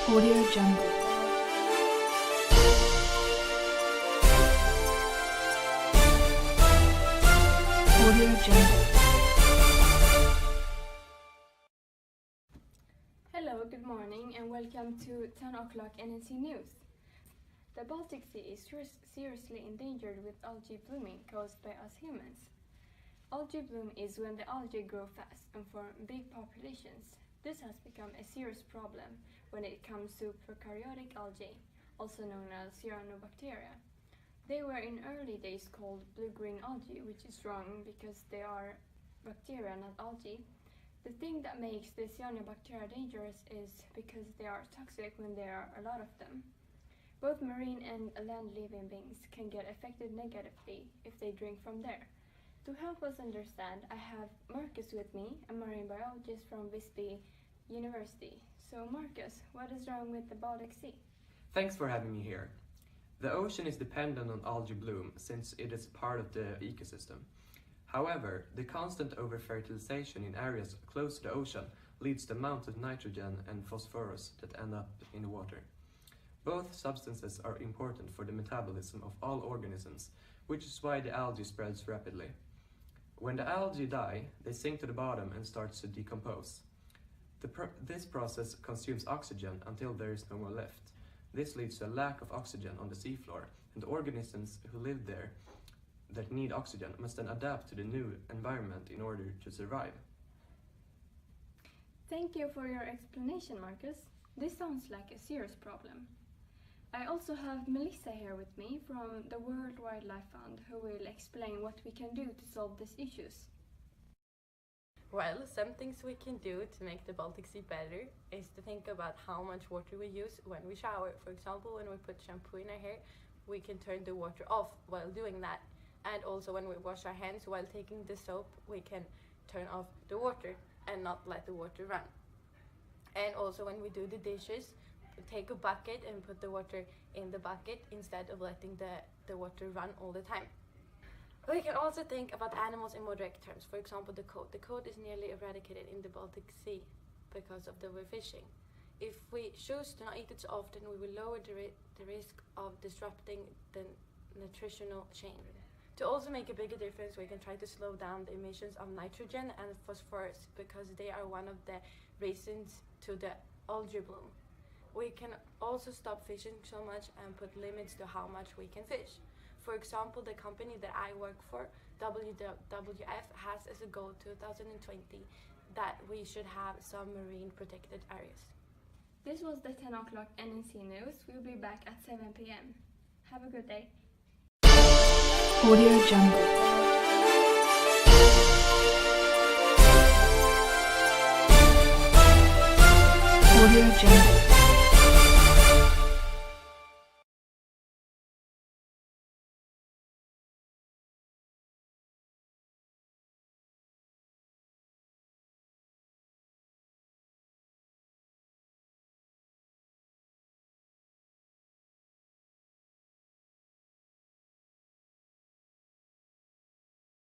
Audio Jungle. Audio Jungle. Hello, good morning and welcome to 10 o'clock NNC News. The Baltic Sea is seriously endangered with algae blooming caused by us humans. Algae bloom is when the algae grow fast and form big populations. This has become a serious problem when it comes to prokaryotic algae, also known as cyanobacteria. They were in early days called blue-green algae, which is wrong because they are bacteria, not algae. The thing that makes the cyanobacteria dangerous is because they are toxic when there are a lot of them. Both marine and land-living beings can get affected negatively if they drink from there. To help us understand, I have Marcus with me, a marine biologist from Visby University. So Marcus, what is wrong with the Baltic Sea? Thanks for having me here. The ocean is dependent on algae bloom since it is part of the ecosystem. However, the constant over-fertilization in areas close to the ocean leads to amounts of nitrogen and phosphorus that end up in the water. Both substances are important for the metabolism of all organisms, which is why the algae spreads rapidly. When the algae die, they sink to the bottom and start to decompose. This process consumes oxygen until there is no more left. This leads to a lack of oxygen on the seafloor, and the organisms who live there that need oxygen must then adapt to the new environment in order to survive. Thank you for your explanation, Marcus. This sounds like a serious problem. I also have Melissa here with me from the World Wildlife Fund, who will explain what we can do to solve these issues. Well, some things we can do to make the Baltic Sea better is to think about how much water we use when we shower. For example, when we put shampoo in our hair, we can turn the water off while doing that. And also when we wash our hands while taking the soap, we can turn off the water and not let the water run. And also when we do the dishes, take a bucket and put the water in the bucket instead of letting the water run all the time. We can also think about animals in more direct terms. For example, the cod. The cod is nearly eradicated in the Baltic Sea because of the overfishing. If we choose to not eat it so often, we will lower the risk of disrupting the nutritional chain. To also make a bigger difference, we can try to slow down the emissions of nitrogen and phosphorus because they are one of the reasons to the algae bloom. We can also stop fishing so much and put limits to how much we can fish. For example, the company that I work for, WWF, has as a goal 2020 that we should have some marine protected areas. This was the 10 o'clock NNC News. We'll be back at 7 p.m. Have a good day. Audio Jungle. Audio Jungle.